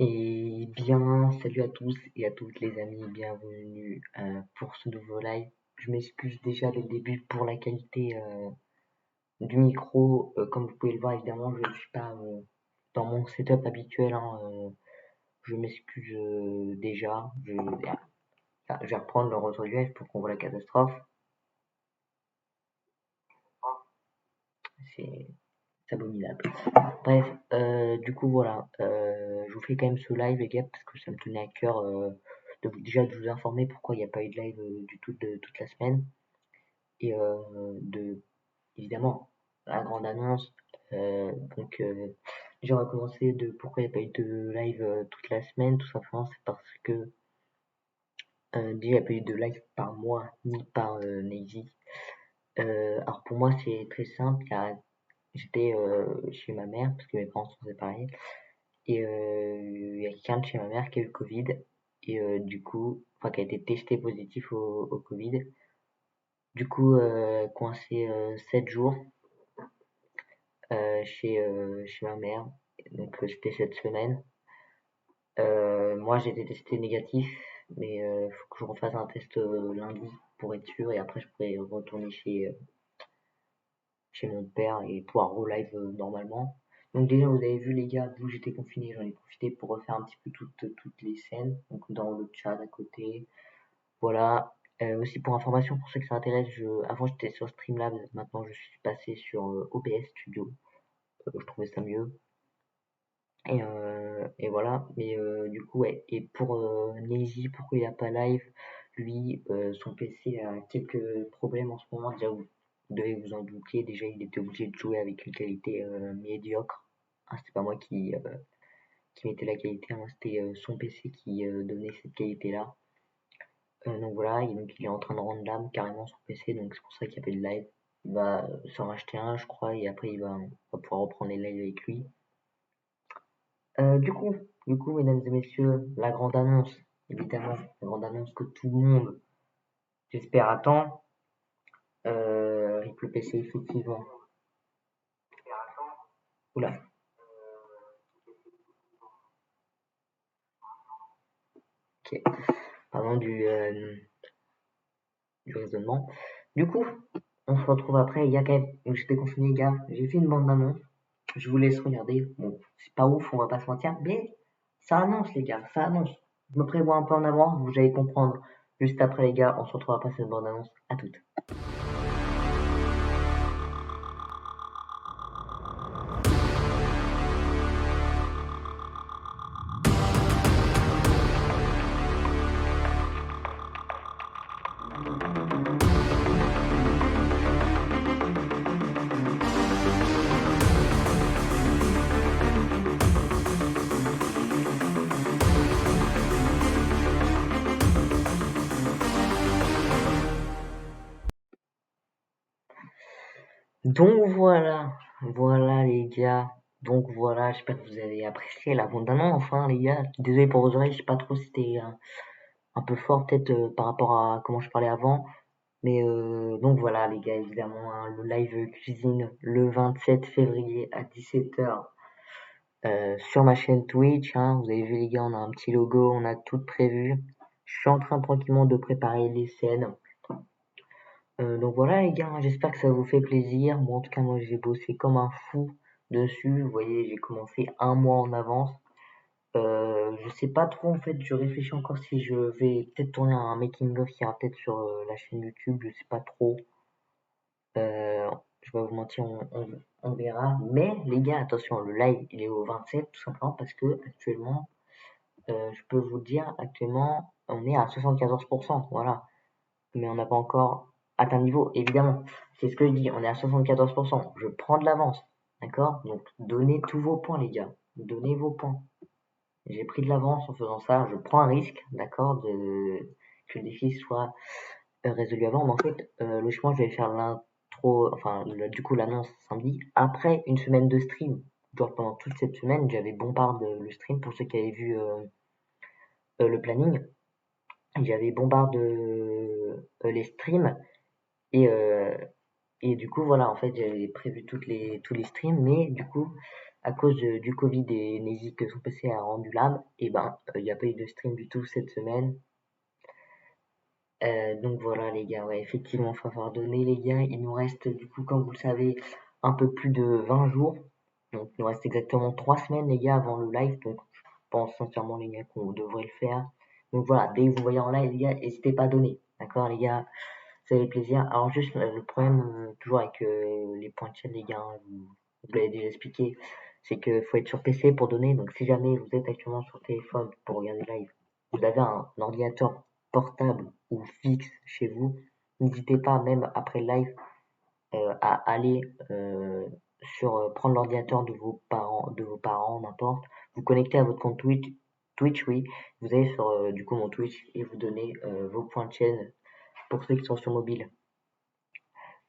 Et bien, salut à tous et à toutes les amis, bienvenue pour ce nouveau live. Je m'excuse déjà dès le début pour la qualité du micro. Comme vous pouvez le voir, évidemment, je ne suis pas dans mon setup habituel, hein, je m'excuse déjà. Je vais reprendre le retour du live pour qu'on voit la catastrophe. C'est abominable. Bref, du coup voilà, je vous fais quand même ce live les gars parce que ça me tenait à cœur déjà de vous informer pourquoi il n'y a pas eu de live du tout de toute la semaine et de évidemment la grande annonce. Donc déjà on va commencer de pourquoi il n'y a pas eu de live toute la semaine. Tout simplement c'est parce que déjà il n'y a pas eu de live par moi ni par Nezy. Alors pour moi c'est très simple, j'étais chez ma mère parce que mes parents sont séparés. Et il y a quelqu'un de chez ma mère qui a eu le Covid et du coup, enfin qui a été testé positif au Covid. Du coup, coincé 7 jours chez ma mère. Donc c'était cette semaine. Moi j'ai été testé négatif, mais faut que je refasse un test lundi pour être sûr et après je pourrais retourner chez mon père et pouvoir relive normalement. Donc déjà vous avez vu les gars, d'où j'étais confiné, j'en ai profité pour refaire un petit peu toutes les scènes, donc dans le chat à côté. Voilà. Aussi pour information, pour ceux que ça intéresse, avant j'étais sur Streamlabs, maintenant je suis passé sur OBS Studio. Je trouvais ça mieux. Et voilà. Mais du coup ouais. Et pour Neji, pourquoi il a pas live? Lui, son PC a quelques problèmes en ce moment. Déjà vous devez vous en douter. Déjà il était obligé de jouer avec une qualité médiocre. Ah, c'était pas moi qui mettais la qualité, hein, c'était son PC qui donnait cette qualité-là. Donc voilà, et donc il est en train de rendre l'âme carrément sur PC, donc c'est pour ça qu'il y a pas de live. Il va s'en racheter un, je crois, et après va pouvoir reprendre les lives avec lui. Du coup, mesdames et messieurs, la grande annonce, évidemment, la grande annonce que tout le monde, j'espère, attend. Avec le PC, effectivement. Oula, ok, pardon du raisonnement. Du coup, on se retrouve après. Il y a quand même, donc j'étais confiné, les gars, j'ai fait une bande d'annonce. Je vous laisse regarder. Bon, c'est pas ouf, on va pas se mentir, mais ça annonce, les gars, ça annonce. Je me prévois un peu en avance, vous allez comprendre juste après, les gars. On se retrouve après cette bande annonce. À toutes. Donc voilà les gars. Donc voilà, j'espère que vous avez apprécié la bande annonce. Enfin, les gars, désolé pour vos oreilles, je sais pas trop si c'était un peu fort peut-être par rapport à comment je parlais avant. Mais donc voilà les gars, évidemment, hein, le live cuisine le 27 février à 17h sur ma chaîne Twitch. Hein. Vous avez vu les gars, on a un petit logo, on a tout prévu. Je suis en train tranquillement de préparer les scènes. Donc voilà les gars, hein, j'espère que ça vous fait plaisir. Moi en tout cas, moi j'ai bossé comme un fou dessus. Vous voyez, j'ai commencé un mois en avance. Je sais pas trop en fait, je réfléchis encore si je vais peut-être tourner un making of qui ira peut-être sur la chaîne YouTube, je sais pas trop. Euh, je vais pas vous mentir, on verra. Mais les gars, attention, le live il est au 27 tout simplement parce que actuellement, je peux vous le dire, actuellement on est à 74%, voilà. Mais on n'a pas encore atteint le niveau, évidemment. C'est ce que je dis, on est à 74%. Je prends de l'avance, d'accord? Donc donnez tous vos points les gars, donnez vos points. J'ai pris de l'avance en faisant ça, je prends un risque, d'accord, que le défi soit résolu avant, mais en fait, logiquement, je vais faire l'intro, enfin, du coup, l'annonce samedi, après une semaine de stream. Genre, pendant toute cette semaine, j'avais bombardé le stream, pour ceux qui avaient vu le planning, j'avais bombardé les streams, et, euh, et du coup, voilà, en fait, j'avais prévu tous les streams, mais du coup, à cause du Covid et Nezy que son PC a rendu l'âme, et ben, il n'y a pas eu de stream du tout cette semaine. Donc voilà les gars, ouais, effectivement, faut avoir donné les gars. Il nous reste du coup, comme vous le savez, un peu plus de 20 jours. Donc il nous reste exactement 3 semaines les gars avant le live. Donc je pense sincèrement les gars qu'on devrait le faire. Donc voilà, dès que vous voyez en live les gars, n'hésitez pas à donner. D'accord les gars, ça fait plaisir. Alors juste le problème toujours avec les points de chaîne les gars, hein, vous l'avez déjà expliqué, c'est que faut être sur PC pour donner. Donc si jamais vous êtes actuellement sur téléphone pour regarder le live, vous avez un ordinateur portable ou fixe chez vous, n'hésitez pas même après le live à aller prendre l'ordinateur de vos parents, n'importe, vous connectez à votre compte Twitch, oui, vous allez sur du coup mon Twitch et vous donnez vos points de chaîne pour ceux qui sont sur mobile.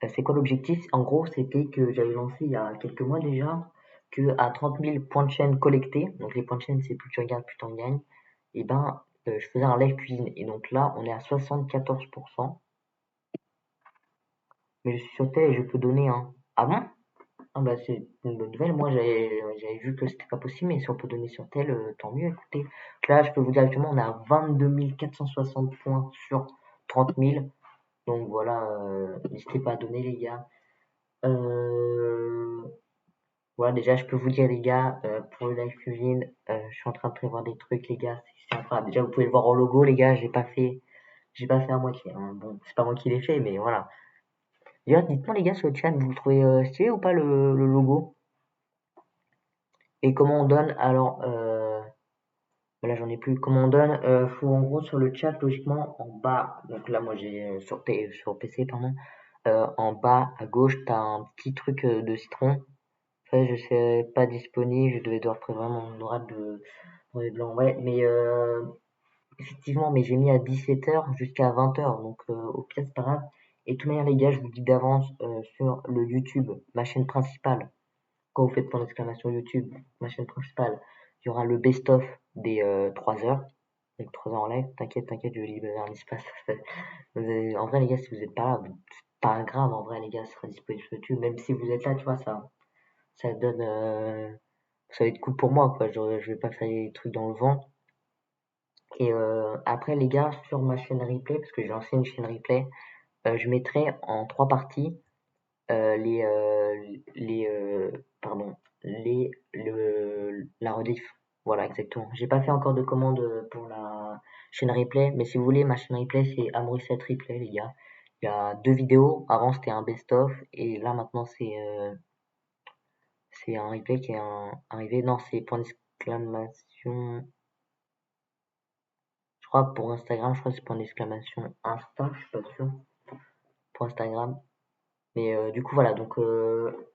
C'est quoi l'objectif? En gros, c'était que j'avais lancé il y a quelques mois déjà que à 30 000 points de chaîne collectés, donc les points de chaîne c'est plus tu regardes, plus tu en gagnes, et ben je faisais un live cuisine. Et donc là, on est à 74%. Mais je suis sur tel et je peux donner un. Ah bon? Ah bah c'est une bonne nouvelle. Moi j'avais vu que c'était pas possible, mais si on peut donner sur tel, tant mieux, écoutez. Donc là, je peux vous dire actuellement, on est à 22 460 points sur 30 000. Donc voilà, n'hésitez pas à donner les gars. Euh, voilà, déjà, je peux vous dire, les gars, pour le live cuisine, je suis en train de prévoir des trucs, les gars, c'est incroyable. Déjà, vous pouvez le voir en logo, les gars, j'ai pas fait à moitié, hein. Bon, c'est pas moi qui l'ai fait, mais voilà. D'ailleurs, dites-moi, les gars, sur le chat, vous le trouvez stylé ou pas le logo? Et comment on donne? Alors, voilà, j'en ai plus. Comment on donne? Faut en gros sur le chat, logiquement, en bas. Donc là, moi, j'ai sur PC, pardon. En bas à gauche, t'as un petit truc de citron. Après, je sais pas disponible, je devais devoir prévoir mon horaire de pour les blancs, ouais, mais effectivement, mais j'ai mis à 17h jusqu'à 20h, donc au pire, c'est pas grave. Et de toute manière, les gars, je vous dis d'avance sur le YouTube, ma chaîne principale. Quand vous faites point d'exclamation YouTube, ma chaîne principale, il y aura le best-of des 3 heures. Donc 3 heures en live, t'inquiète, je libérer un espace. En vrai, les gars, si vous êtes pas là, c'est pas grave, en vrai, les gars, ça sera disponible sur YouTube. Même si vous êtes là, tu vois, ça donne ça va être cool pour moi quoi, je vais pas faire des trucs dans le vent. Et après les gars, sur ma chaîne replay, parce que j'ai lancé une chaîne replay, je mettrai en 3 parties pardon, la rediff. Voilà, exactement. J'ai pas fait encore de commande pour la chaîne replay, mais si vous voulez, ma chaîne replay c'est Amoricet Replay les gars. Il y a 2 vidéos, avant c'était un best-of et là maintenant c'est un replay qui est arrivé. Non, c'est point d'exclamation. Je crois pour Instagram, je crois que c'est point d'exclamation Insta, je suis pas sûr. Pour Instagram. Mais du coup, voilà. Donc,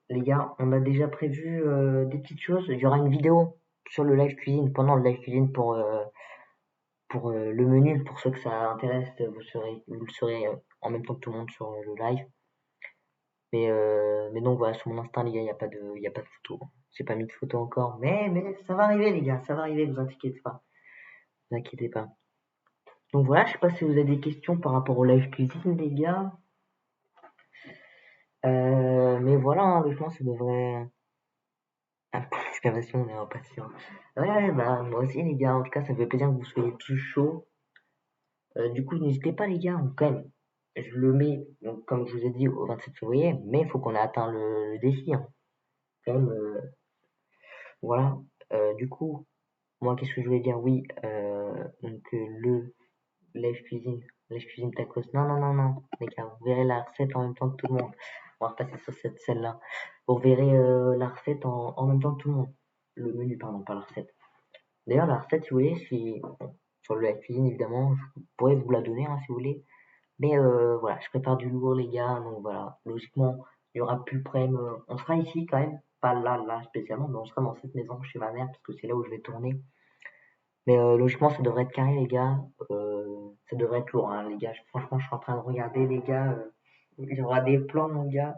les gars, on a déjà prévu des petites choses. Il y aura une vidéo sur le live cuisine, pendant le live cuisine pour le menu. Pour ceux que ça intéresse, vous le saurez en même temps que tout le monde sur le live. Mais donc voilà, sur mon Insta, les gars, il y a pas de photo. J'ai pas mis de photo encore, mais ça va arriver, les gars, ça va arriver, vous inquiétez pas. Vous inquiétez pas. Donc voilà, je sais pas si vous avez des questions par rapport au live cuisine, les gars. Mais voilà, hein, logiquement, ça devrait. Ah, exclamation, on est impatient. Ouais, bah, moi aussi, les gars, en tout cas, ça me fait plaisir que vous soyez tous chauds. Du coup, n'hésitez pas, les gars, quand même. Je le mets, donc, comme je vous ai dit, au 27 février, mais il faut qu'on ait atteint le défi, hein. Quand même, voilà. Du coup, moi, qu'est-ce que je voulais dire? Oui, donc, le live cuisine tacos. Non, non, non, non, les gars, vous verrez la recette en même temps que tout le monde. On va repasser sur cette scène-là. Vous verrez la recette en même temps que tout le monde. Le menu, pardon, pas la recette. D'ailleurs, la recette, si vous voulez, bon, sur le live cuisine, évidemment, je pourrais vous la donner, hein, si vous voulez. Mais voilà, je prépare du lourd, les gars. Donc voilà, logiquement, il y aura plus de problème. On sera ici quand même, pas là spécialement, mais on sera dans cette maison chez ma mère, parce que c'est là où je vais tourner. Mais logiquement, ça devrait être carré, les gars. Ça devrait être lourd, hein, les gars. Franchement, je suis en train de regarder, les gars. Il y aura des plans, mon gars.